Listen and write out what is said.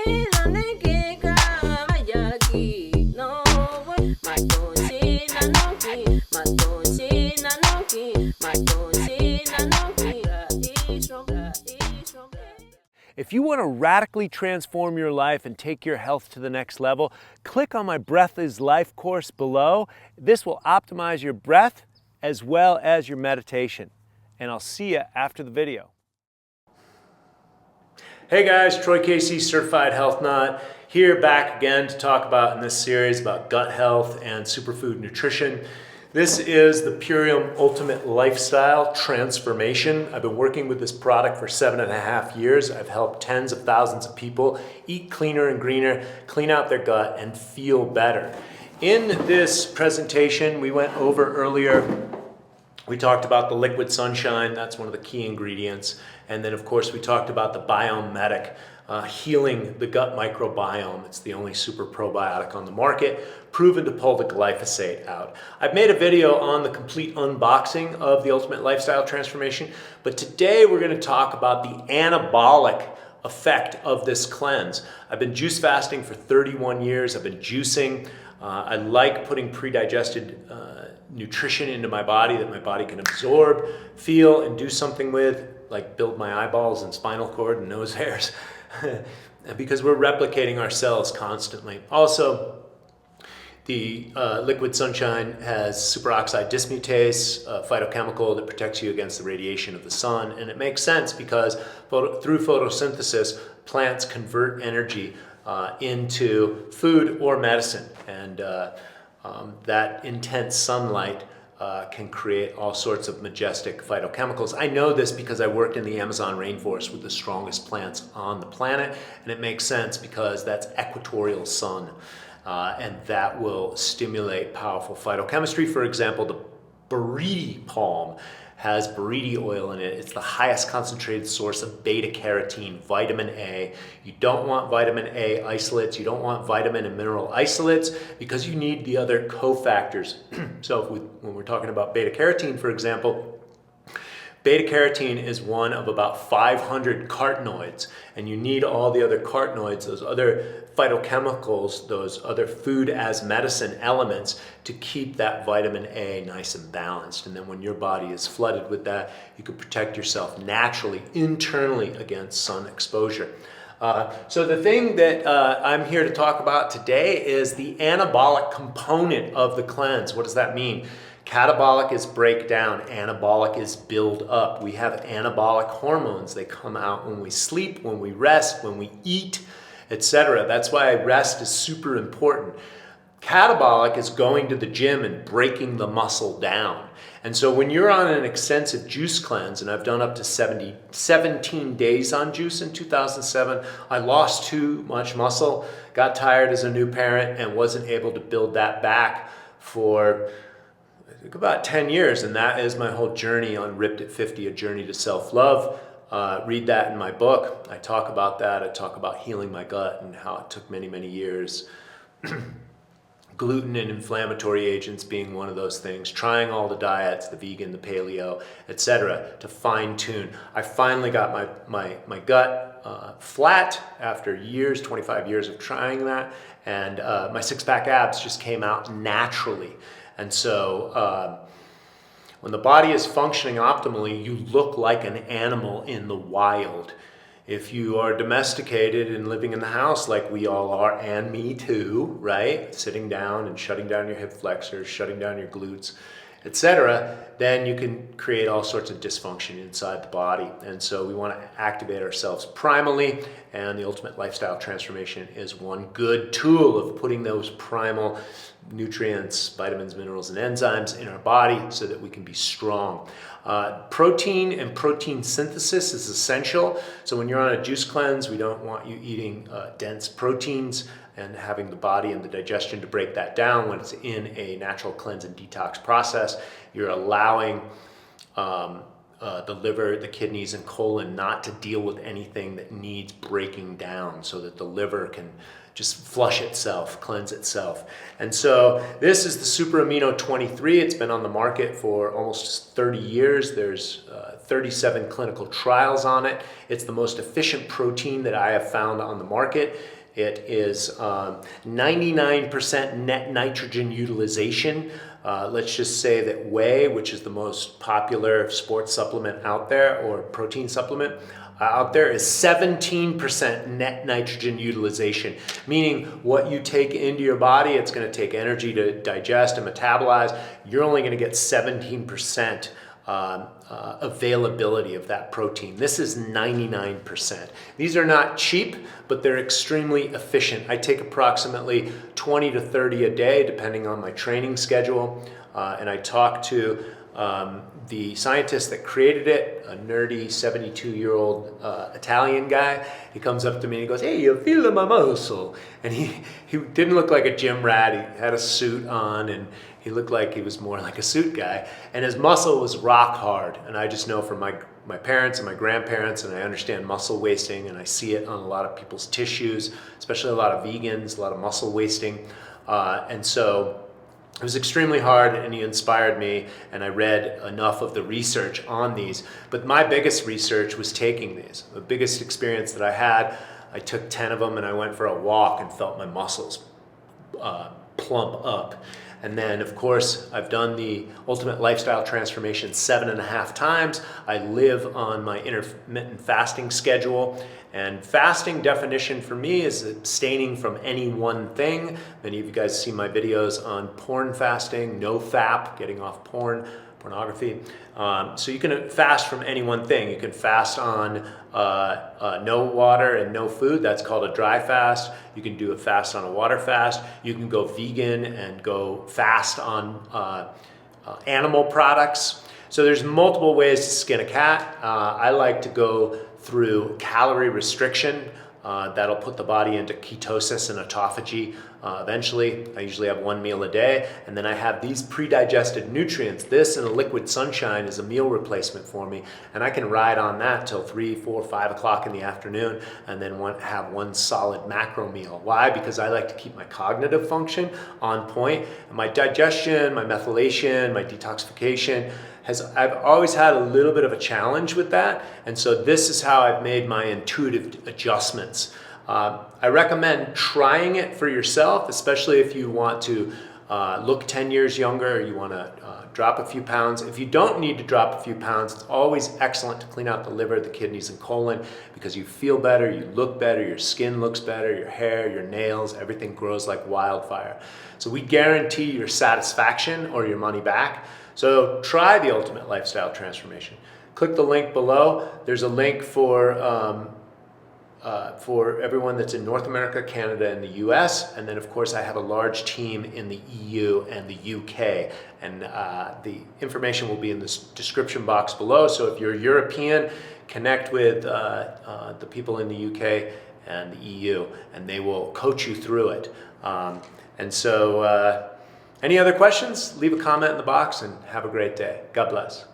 If you want to radically transform your life and take your health to the next level, click on my Breath is Life course below. This will optimize your breath as well as your meditation. And I'll see you after the video. Hey guys, Troy Casey, Certified Health Nut, here back again to talk about in this series about gut health and superfood nutrition. This is the Purium Ultimate Lifestyle Transformation. I've been working with this product for 7.5 years. I've helped tens of thousands of people eat cleaner and greener, clean out their gut, and feel better. In this presentation, we went over earlier, we talked about the liquid sunshine. That's one of the key ingredients. And then, of course, we talked about the Biomedic, healing the gut microbiome. It's the only super probiotic on the market, proven to pull the glyphosate out. I've made a video on the complete unboxing of the Ultimate Lifestyle Transformation, but today we're going to talk about the anabolic effect of this cleanse. I've been juice fasting for 31 years. I've been juicing. I like putting pre-digested nutrition into my body that my body can absorb, feel, and do something with, like build my eyeballs and spinal cord and nose hairs, because we're replicating our cells constantly. Also, the liquid sunshine has superoxide dismutase, a phytochemical that protects you against the radiation of the sun, and it makes sense because through photosynthesis, plants convert energy into food or medicine, and that intense sunlight can create all sorts of majestic phytochemicals. I know this because I worked in the Amazon rainforest with the strongest plants on the planet, and it makes sense because that's equatorial sun, and that will stimulate powerful phytochemistry. For example, the buriti palm has buriti oil in it. It's the highest concentrated source of beta carotene, vitamin A. You don't want vitamin A isolates. You don't want vitamin and mineral isolates because you need the other cofactors. So when we're talking about beta carotene, for example, beta carotene is one of about 500 carotenoids, and you need all the other carotenoids, those other phytochemicals, those other food as medicine elements to keep that vitamin A nice and balanced. And then when your body is flooded with that, you can protect yourself naturally, internally against sun exposure. So the thing that I'm here to talk about today is the anabolic component of the cleanse. What does that mean? Catabolic is breakdown, anabolic is build up. We have anabolic hormones. They come out when we sleep, when we rest, when we eat, etc. That's why rest is super important. Catabolic is going to the gym and breaking the muscle down. And so when you're on an extensive juice cleanse, and I've done up to 17 days on juice in 2007, I lost too much muscle, got tired as a new parent, and wasn't able to build that back for about 10 years, and that is my whole journey on Ripped at 50, A Journey to Self-Love. Read that in my book. I talk about that. I talk about healing my gut and how it took many, many years. Gluten and inflammatory agents being one of those things, trying all the diets, the vegan, the paleo, etc., to fine tune. I finally got my gut flat after years, 25 years of trying that, and my six-pack abs just came out naturally. And so when the body is functioning optimally, you look like an animal in the wild. If you are domesticated and living in the house like we all are, and me too, right? Sitting down and shutting down your hip flexors, shutting down your glutes, etc., then you can create all sorts of dysfunction inside the body. And so we want to activate ourselves primally, and the Ultimate Lifestyle Transformation is one good tool of putting those primal nutrients, vitamins, minerals, and enzymes in our body so that we can be strong. Protein and protein synthesis is essential. So when you're on a juice cleanse, we don't want you eating dense proteins and having the body and the digestion to break that down. When it's in a natural cleanse and detox process, you're allowing the liver, the kidneys, and colon not to deal with anything that needs breaking down, so that the liver can just flush itself, cleanse itself. And so this is the Super Amino 23. It's been on the market for almost 30 years. There's 37 clinical trials on it. It's the most efficient protein that I have found on the market. It is 99% net nitrogen utilization. Let's just say that whey, which is the most popular sports supplement out there, or protein supplement out there, is 17% net nitrogen utilization, meaning what you take into your body, it's going to take energy to digest and metabolize. You're only going to get 17% availability of that protein. This is 99%. These are not cheap, but they're extremely efficient. I take approximately 20 to 30 a day, depending on my training schedule. And I talk to the scientist that created it, a nerdy 72-year-old Italian guy. He comes up to me and he goes, "Hey, you feel my muscle?" And he didn't look like a gym rat. He had a suit on, and he looked like he was more like a suit guy. And his muscle was rock hard. And I just know from my parents and my grandparents, and I understand muscle wasting, and I see it on a lot of people's tissues, especially a lot of vegans, a lot of muscle wasting. And so it was extremely hard, and he inspired me, and I read enough of the research on these. But my biggest research was taking these. The biggest experience that I had, I took 10 of them and I went for a walk and felt my muscles plump up. And then, of course, I've done the Ultimate Lifestyle Transformation 7.5 times. I live on my intermittent fasting schedule. And fasting definition for me is abstaining from any one thing. Many of you guys see my videos on porn fasting, no FAP, getting off pornography. So you can fast from any one thing. You can fast on no water and no food. That's called a dry fast. You can do a fast on a water fast. You can go vegan and go fast on animal products. So there's multiple ways to skin a cat. I like to go through calorie restriction. That'll put the body into ketosis and autophagy eventually. I usually have one meal a day, and then I have these pre-digested nutrients. This and a liquid sunshine is a meal replacement for me, and I can ride on that till 3, 4, 5 o'clock in the afternoon, and then have one solid macro meal. Why? Because I like to keep my cognitive function on point, and my digestion, my methylation, my detoxification, I've always had a little bit of a challenge with that, and so this is how I've made my intuitive adjustments. I recommend trying it for yourself, especially if you want to look 10 years younger, or you want to drop a few pounds. If you don't need to drop a few pounds, it's always excellent to clean out the liver, the kidneys, and colon, because you feel better, you look better, your skin looks better, your hair, your nails, everything grows like wildfire. So we guarantee your satisfaction or your money back. So try the Ultimate Lifestyle Transformation. Click the link below. There's a link for everyone that's in North America, Canada, and the US. And then, of course, I have a large team in the EU and the UK. And the information will be in the description box below. So if you're European, connect with the people in the UK and the EU, and they will coach you through it. Any other questions? Leave a comment in the box, and have a great day. God bless.